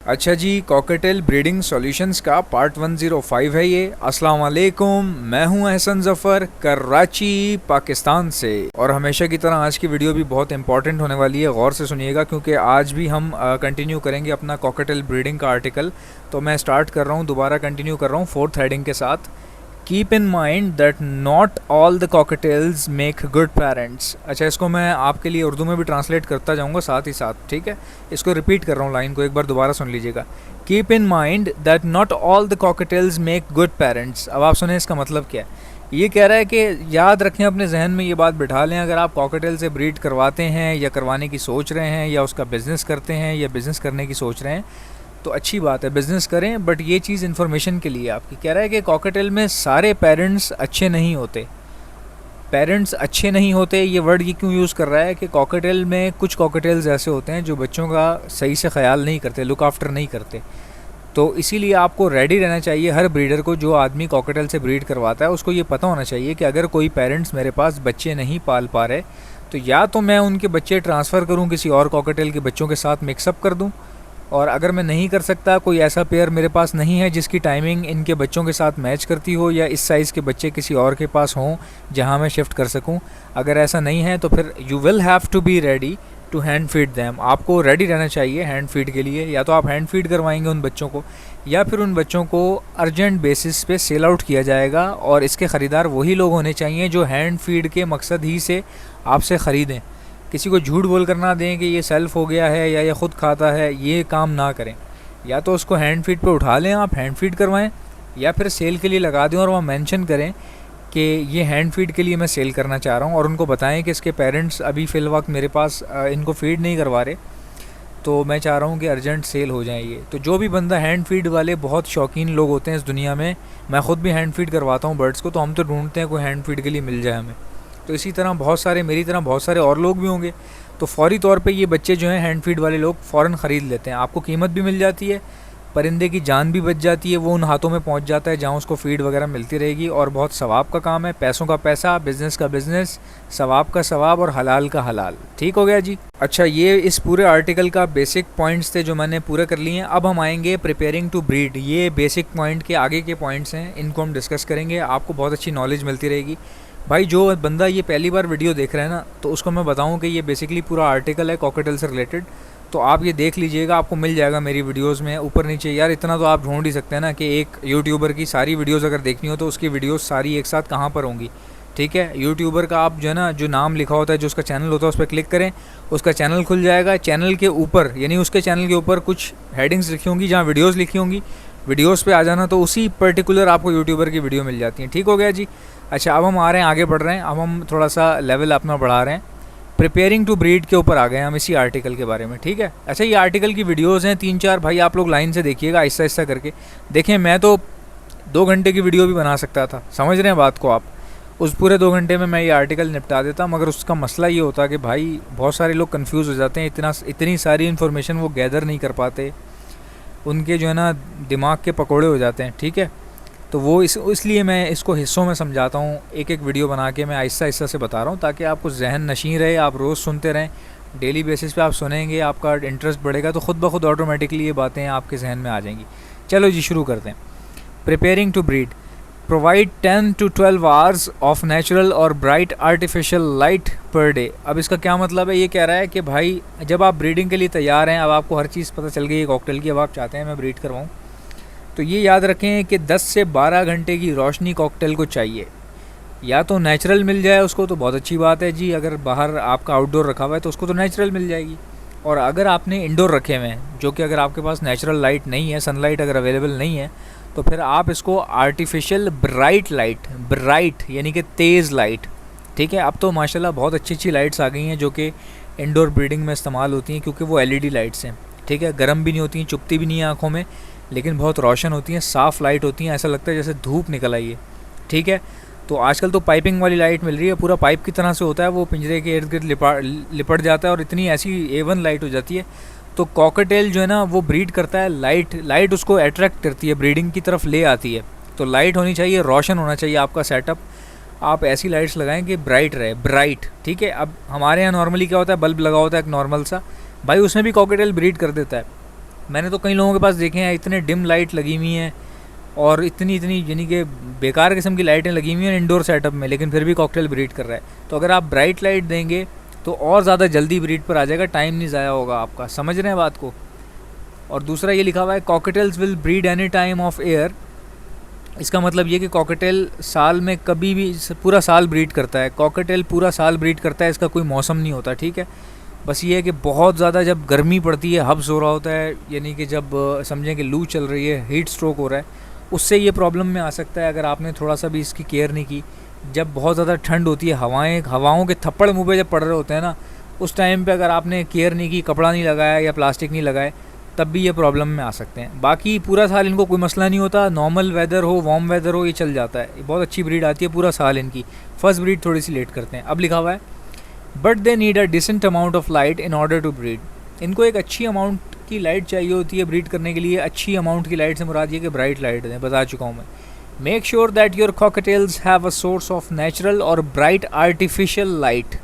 अच्छा जी, cocktail breeding solutions का part 105 है ये। अस्सलाम वालेकुम, मैं हूं एहसन ज़फ़र, कराची पाकिस्तान से। और हमेशा की तरह आज की वीडियो भी बहुत इंपॉर्टेंट होने वाली है, गौर से सुनिएगा क्योंकि आज भी हम कंटिन्यू करेंगे अपना कॉकटेल ब्रीडिंग का आर्टिकल। तो मैं स्टार्ट कर रहा हूँ, दोबारा कंटिन्यू कर रहा हूँ 4th हेडिंग के साथ। Keep in mind that not all the cockatiels make good parents. अच्छा, इसको मैं आपके लिए उर्दू में भी ट्रांसलेट करता जाऊंगा साथ ही साथ, ठीक है। इसको रिपीट कर रहा हूँ, लाइन को एक बार दोबारा सुन लीजिएगा। Keep in mind that not all the cockatiels make good parents. अब आप सुने इसका मतलब क्या है। ये कह रहा है कि याद रखें, अपने जहन में ये बात बिठा लें, अगर आप कॉकटेल से ब्रीड करवाते हैं या करवाने की सोच रहे हैं या उसका बिज़नेस करते हैं या बिज़नेस करने की सोच रहे हैं तो अच्छी बात है, बिज़नेस करें। बट ये चीज़ इन्फॉर्मेशन के लिए आपकी। कह रहा है कि कॉकटेल में सारे पेरेंट्स अच्छे नहीं होते। पेरेंट्स अच्छे नहीं होते, ये वर्ड ये क्यों यूज़ कर रहा है कि कॉकटेल में कुछ कॉकटेल्स ऐसे होते हैं जो बच्चों का सही से ख्याल नहीं करते, लुक आफ्टर नहीं करते। तो इसीलिए आपको रेडी रहना चाहिए। हर ब्रीडर को, जो आदमी कॉकटेल से ब्रीड करवाता है, उसको ये पता होना चाहिए कि अगर कोई पेरेंट्स मेरे पास बच्चे नहीं पाल पा रहे तो या तो मैं उनके बच्चे ट्रांसफ़र करूँ, किसी और कॉकटेल के बच्चों के साथ मिक्सअप कर दूँ, और अगर मैं नहीं कर सकता, कोई ऐसा पेयर मेरे पास नहीं है जिसकी टाइमिंग इनके बच्चों के साथ मैच करती हो या इस साइज़ के बच्चे किसी और के पास हों जहां मैं शिफ्ट कर सकूं, अगर ऐसा नहीं है तो फिर you will have to be ready to hand feed them. आपको रेडी रहना चाहिए हैंड फीड के लिए। या तो आप हैंड फीड करवाएंगे उन बच्चों को, या फिर उन बच्चों को अर्जेंट बेसिस पे सेल आउट किया जाएगा। और इसके ख़रीदार वही लोग होने चाहिए जो हैंड फीड के मकसद ही से आपसे ख़रीदें। किसी को झूठ बोल कर ना दें कि ये सेल्फ हो गया है या ये ख़ुद खाता है, ये काम ना करें। या तो उसको हैंड फीड पे उठा लें, आप हैंड फीड करवाएं, या फिर सेल के लिए लगा दें और वहाँ मेंशन करें कि ये हैंड फीड के लिए मैं सेल करना चाह रहा हूँ, और उनको बताएं कि इसके पेरेंट्स अभी फ़िल वक्त मेरे पास इनको फ़ीड नहीं करवा रहे, तो मैं चाह रहा हूँ कि अर्जेंट सेल हो जाए ये। तो जो भी बंदा हैंड फीड वाले, बहुत शौकीन लोग होते हैं इस दुनिया में, मैं ख़ुद भी हैंड फीड करवाता हूँ बर्ड्स को, तो हम तो ढूंढते हैं कोई हैंड फीड के लिए मिल जाए हमें। तो इसी तरह बहुत सारे, मेरी तरह बहुत सारे और लोग भी होंगे। तो फौरी तौर पे ये बच्चे जो हैं हैंड फीड वाले लोग फ़ौरन ख़रीद लेते हैं। आपको कीमत भी मिल जाती है, परिंदे की जान भी बच जाती है, वो उन हाथों में पहुंच जाता है जहां उसको फ़ीड वगैरह मिलती रहेगी। और बहुत सवाब का काम है, पैसों का पैसा, बिज़नेस का बिज़नेस, सवाब का सवाब और हलाल का हलाल। ठीक हो गया जी। अच्छा, ये इस पूरे आर्टिकल का बेसिक पॉइंट्स थे जो मैंने पूरे कर लिए हैं। अब हम आएंगे प्रिपेयरिंग टू ब्रीड। ये बेसिक पॉइंट के आगे के पॉइंट्स हैं, इनको हम डिस्कस करेंगे। आपको बहुत अच्छी नॉलेज मिलती रहेगी। भाई, जो बंदा ये पहली बार वीडियो देख रहा है ना, तो उसको मैं बताऊं कि ये बेसिकली पूरा आर्टिकल है कॉकटेल से रिलेटेड। तो आप ये देख लीजिएगा, आपको मिल जाएगा मेरी वीडियोस में ऊपर नीचे। यार, इतना तो आप ढूंढ ही सकते हैं ना कि एक यूट्यूबर की सारी वीडियोस अगर देखनी हो तो उसकी वीडियोस सारी एक साथ कहाँ पर होंगी। ठीक है, यूट्यूबर का आप जो है ना, जो नाम लिखा होता है, जो उसका चैनल होता है, उस पर क्लिक करें, उसका चैनल खुल जाएगा। चैनल के ऊपर, यानी उसके चैनल के ऊपर कुछ हेडिंग्स लिखी होंगी जहाँ वीडियोज़ लिखी होंगी, वीडियोस पे आ जाना, तो उसी पर्टिकुलर आपको यूट्यूबर की वीडियो मिल जाती है। ठीक हो गया जी। अच्छा, अब हम आ रहे हैं, आगे बढ़ रहे हैं। अब हम थोड़ा सा लेवल अपना बढ़ा रहे हैं, प्रिपेयरिंग टू ब्रीड के ऊपर आ गए हम, इसी आर्टिकल के बारे में। ठीक है। अच्छा, ये आर्टिकल की वीडियोज़ हैं 3-4। भाई, आप लोग लाइन से देखिएगा, आहिस्ता आहिस्ता करके देखें। मैं तो 2 घंटे की वीडियो भी बना सकता था, समझ रहे हैं बात को आप। उस पूरे 2 घंटे में मैं ये आर्टिकल निपटा देता, मगर उसका मसला ये होता कि भाई बहुत सारे लोग कन्फ्यूज़ हो जाते हैं, इतनी सारी इन्फॉर्मेशन वो गैदर नहीं कर पाते, उनके जो है ना दिमाग के पकोड़े हो जाते हैं। ठीक है, तो वो इसलिए मैं इसको हिस्सों में समझाता हूँ, एक एक वीडियो बना के मैं आहिस्ता आहिस्ता से बता रहा हूँ, ताकि आपको जहन नशीं रहे, आप रोज़ सुनते रहें। डेली बेसिस पे आप सुनेंगे, आपका इंटरेस्ट बढ़ेगा, तो ख़ुद ब खुद ऑटोमेटिकली ये बातें आपके जहन में आ जाएंगी। चलो जी, शुरू करते हैं। Preparing to breed. Provide 10 to 12 hours of natural और bright artificial light per day. अब इसका क्या मतलब है। ये कह रहा है कि भाई, जब आप ब्रीडिंग के लिए तैयार हैं, अब आपको हर चीज़ पता चल गई है कॉकटेल की, अब आप चाहते हैं मैं ब्रीड करवाऊँ, तो ये याद रखें कि 10 से 12 घंटे की रोशनी कॉकटेल को चाहिए। या तो नेचुरल मिल जाए उसको तो बहुत अच्छी बात है जी, अगर बाहर आपका आउटडोर रखा हुआ है तो उसको तो नेचुरल मिल जाएगी। और अगर आपने इंडोर रखे हुए हैं, जो कि अगर आपके पास नेचुरल लाइट नहीं है, सनलाइट अगर अवेलेबल नहीं है, तो फिर आप इसको आर्टिफिशियल ब्राइट लाइट, ब्राइट यानी कि तेज़ लाइट। ठीक है, अब तो माशाल्लाह बहुत अच्छी अच्छी लाइट्स आ गई हैं जो कि इंडोर ब्रीडिंग में इस्तेमाल होती हैं, क्योंकि वो LED लाइट्स हैं। ठीक है, गर्म भी नहीं होती हैं, चुभती भी नहीं है आँखों में, लेकिन बहुत रोशन होती हैं, साफ़ लाइट होती हैं, ऐसा लगता है जैसे धूप निकल आई है। ठीक है, तो आजकल तो पाइपिंग वाली लाइट मिल रही है, पूरा पाइप की तरह से होता है, वो पिंजरे के इर्द गिर्द लिपट जाता है और इतनी ऐसी A1 लाइट हो जाती है। तो कॉकटेल जो है ना, वो ब्रीड करता है, लाइट उसको अट्रैक्ट करती है, ब्रीडिंग की तरफ ले आती है। तो लाइट होनी चाहिए, रोशन होना चाहिए आपका सेटअप। आप ऐसी लाइट्स लगाएं कि ब्राइट रहे, ब्राइट। ठीक है, अब हमारे यहाँ नॉर्मली क्या होता है, बल्ब लगा होता है एक नॉर्मल सा, भाई उसमें भी कॉकटेल ब्रीड कर देता है। मैंने तो कई लोगों के पास देखे हैं इतने डिम लाइट लगी हुई हैं और इतनी यानी कि बेकार किस्म की लाइटें लगी हुई हैं इंडोर सेटअप में, लेकिन फिर भी कॉकटेल ब्रीड कर रहा है। तो अगर आप ब्राइट लाइट देंगे तो और ज़्यादा जल्दी ब्रीड पर आ जाएगा, टाइम नहीं ज़ाया होगा आपका। समझ रहे हैं बात को। और दूसरा ये लिखा हुआ है cockatiels will breed any time of year. इसका मतलब ये कि कॉकटेल साल में कभी भी पूरा साल ब्रीड करता है। कॉकटेल पूरा साल ब्रीड करता है, इसका कोई मौसम नहीं होता, ठीक है। बस ये है कि बहुत ज़्यादा जब गर्मी पड़ती है, हब्स हो रहा होता है, यानी कि जब समझें कि लू चल रही है, हीट स्ट्रोक हो रहा है, उससे ये प्रॉब्लम में आ सकता है अगर आपने थोड़ा सा भी इसकी केयर नहीं की। जब बहुत ज़्यादा ठंड होती है, हवाओं के थप्पड़ मुँह पे जब पड़ रहे होते हैं ना, उस टाइम पे अगर आपने केयर नहीं की, कपड़ा नहीं लगाया या प्लास्टिक नहीं लगाए, तब भी ये प्रॉब्लम में आ सकते हैं। बाकी पूरा साल इनको कोई मसला नहीं होता, नॉर्मल वेदर हो, वार्म वेदर हो, ये चल जाता है। ये बहुत अच्छी ब्रीड आती है पूरा साल इनकी। फर्स्ट ब्रीड थोड़ी सी लेट करते हैं। अब लिखा हुआ है but they need a decent amount of light in order to breed. इनको एक अच्छी अमाउंट की लाइट चाहिए होती है ब्रीड करने के लिए। अच्छी अमाउंट की लाइट से मुराद ये कि ब्राइट लाइट दें, बता चुका हूँ मैं। Make sure that your cocktails have a source of natural और bright artificial light.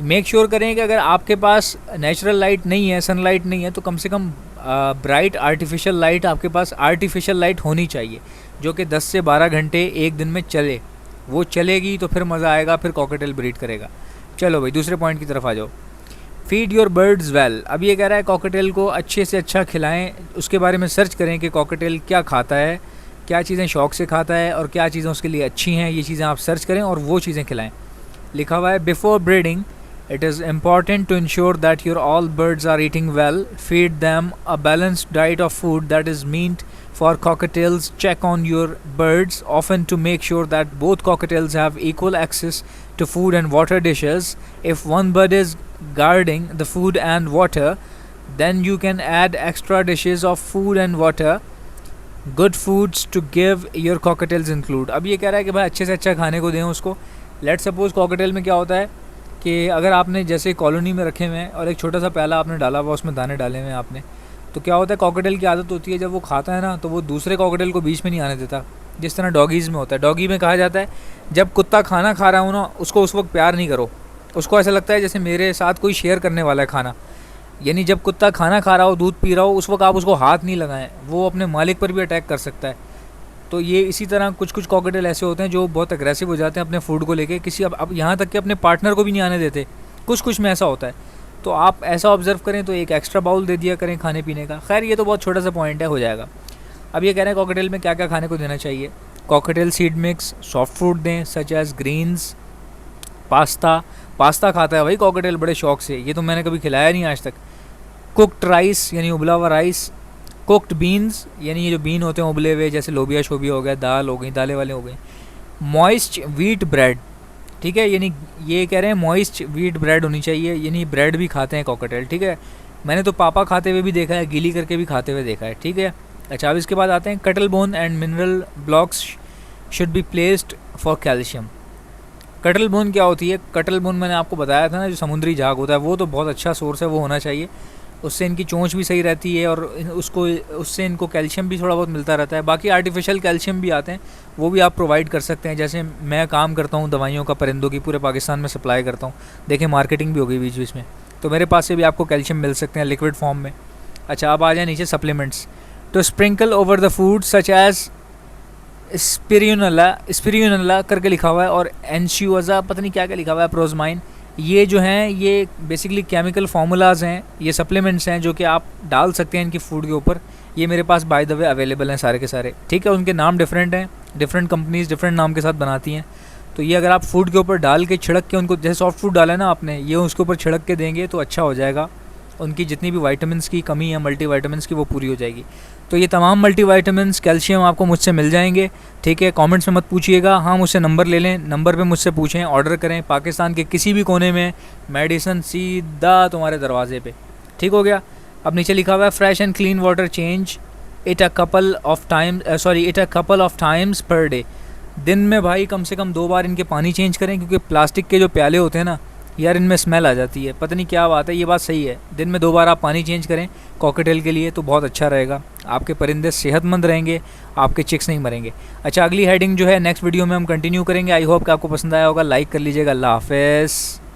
Make sure करें कि अगर आपके पास नेचुरल लाइट नहीं है, सनलाइट नहीं है, तो कम से कम ब्राइट आर्टिफिशियल लाइट आपके पास आर्टिफिशियल लाइट होनी चाहिए, जो कि 10 से 12 घंटे एक दिन में चले। वो चलेगी तो फिर मज़ा आएगा, फिर कॉकटेल ब्रीड करेगा। चलो भाई दूसरे पॉइंट की तरफ आ जाओ। Feed your birds well. अब ये कह रहा है कॉकटेल को अच्छे से अच्छा खिलाएं। उसके बारे में सर्च करें कि कॉकटेल क्या खाता है, क्या चीज़ें शौक़ से खाता है और क्या चीज़ें उसके लिए अच्छी हैं। ये चीज़ें आप सर्च करें और वो चीज़ें खिलाएं। लिखा हुआ है before breeding it is important to ensure that your all birds are eating well. Feed them a balanced diet of food that is meant for cockatiels. Check on your birds often to make sure that both cockatiels have equal access to food and water dishes. If one bird is guarding the food and water, then you can add extra dishes of food and water. Good foods to give your cockatiels include. अब ये कह रहा है कि भाई अच्छे से अच्छा खाने को दें उसको। लेट्स सपोज कॉकटेल में क्या होता है कि अगर आपने जैसे कॉलोनी में रखे हुए हैं और एक छोटा सा प्याला आपने डाला हुआ, उसमें दाने डाले हुए हैं आपने, तो क्या होता है कॉकटेल की आदत होती है जब वो खाता है ना, तो वो दूसरे कॉकटेल को बीच में नहीं आने देता, जिस तरह डॉगीज़ में होता है। डॉगी में कहा जाता है जब कुत्ता खाना खा रहा हो ना, उसको उस वक्त प्यार नहीं करो। उसको ऐसा लगता है जैसे मेरे साथ कोई शेयर करने वाला है खाना। यानी जब कुत्ता खाना खा रहा हो, दूध पी रहा हो, उस वक्त आप उसको हाथ नहीं लगाएं, वो अपने मालिक पर भी अटैक कर सकता है। तो ये इसी तरह कुछ कॉकटेल ऐसे होते हैं जो बहुत अग्रेसिव हो जाते हैं अपने फूड को लेके, किसी अब यहाँ तक कि अपने पार्टनर को भी नहीं आने देते। कुछ में ऐसा होता है। तो आप ऐसा ऑब्जर्व करें तो एक एक्स्ट्रा बाउल दे दिया करें खाने पीने का। खैर ये तो बहुत छोटा सा पॉइंट है, हो जाएगा। अब ये कह रहे हैं कॉकटेल में क्या क्या खाने को देना चाहिए। Cocktail seed mix, soft food दें सच एज ग्रीन्स, पास्ता खाता है भाई कॉकटेल बड़े शौक से, ये तो मैंने कभी खिलाया नहीं आज तक। कुक्ड राइस यानी उबला हुआ राइस, कुक्ड बीन्स यानी ये जो बीन होते हैं उबले हुए, जैसे लोबिया शोबिया हो गया, दाल हो गई, दालें वाले हो गए। मॉइस्ट व्हीट ब्रेड, ठीक है, यानी ये कह रहे हैं मॉइस्ट व्हीट ब्रेड होनी चाहिए, यानी ब्रेड भी खाते हैं कॉकटेल, ठीक है। मैंने तो पापा खाते हुए भी देखा है, गीली करके भी खाते हुए देखा है, ठीक है। अच्छा अब इसके बाद आते हैं कटल bone and mineral blocks should be placed for calcium. कटल बोन क्या होती है? कटल बोन मैंने आपको बताया था ना, जो समुद्री झाग होता है, वो तो बहुत अच्छा सोर्स है, वो होना चाहिए। उससे इनकी चोंच भी सही रहती है और उससे इनको कैल्शियम भी थोड़ा बहुत मिलता रहता है। बाकी आर्टिफिशियल कैल्शियम भी आते हैं, वो भी आप प्रोवाइड कर सकते हैं। जैसे मैं काम करता हूँ दवाइयों का, परिंदों की, पूरे पाकिस्तान में सप्लाई करता हूँ। देखिए मार्केटिंग भी हो गई बीच बीच में, तो मेरे पास से भी आपको कैल्शियम मिल सकते हैं लिक्विड फॉर्म में। अच्छा अब आ जाए नीचे सप्लीमेंट्स। तो sprinkle over the food such as spirulina करके लिखा हुआ है, और एनशुअजा पता नहीं क्या क्या लिखा हुआ है, प्रोजमाइन। ये जो हैं ये बेसिकली केमिकल फार्मूलाज हैं, ये सप्लीमेंट्स हैं जो कि आप डाल सकते हैं इनकी फूड के ऊपर। ये मेरे पास बाय द वे अवेलेबल हैं सारे के सारे, ठीक है। उनके नाम डिफरेंट हैं, डिफरेंट कंपनीज डिफरेंट नाम के साथ बनाती हैं। तो ये अगर आप फूड के ऊपर डाल के छिड़क के उनको, जैसे सॉफ्ट फूड डाला है ना आपने, ये उसके ऊपर छिड़क के देंगे तो अच्छा हो जाएगा। उनकी जितनी भी वाइटामिन्स की कमी है, मल्टी वाइटामिन्स की, वो पूरी हो जाएगी। तो ये तमाम मल्टी वाइटामिन्स, कैल्शियम आपको मुझसे मिल जाएंगे, ठीक है। कमेंट्स में मत पूछिएगा, हाँ मुझसे नंबर ले लें, नंबर पे मुझसे पूछें, ऑर्डर करें। पाकिस्तान के किसी भी कोने में मेडिसिन सीधा तुम्हारे दरवाजे पे, ठीक हो गया। अब नीचे लिखा हुआ है fresh and clean water change it a couple of times per day. दिन में भाई कम से कम 2 बार इनके पानी चेंज करें, क्योंकि प्लास्टिक के जो प्याले होते हैं ना यार, इनमें स्मेल आ जाती है, पता नहीं क्या बात है। ये बात सही है, दिन में 2 बार आप पानी चेंज करें कॉकटेल के लिए तो बहुत अच्छा रहेगा। आपके परिंदे सेहतमंद रहेंगे, आपके चिक्स नहीं मरेंगे। अच्छा अगली हेडिंग जो है नेक्स्ट वीडियो में हम कंटिन्यू करेंगे। आई होप कि आपको पसंद आया होगा, लाइक कर लीजिएगा। अल्लाह हाफ़िज़।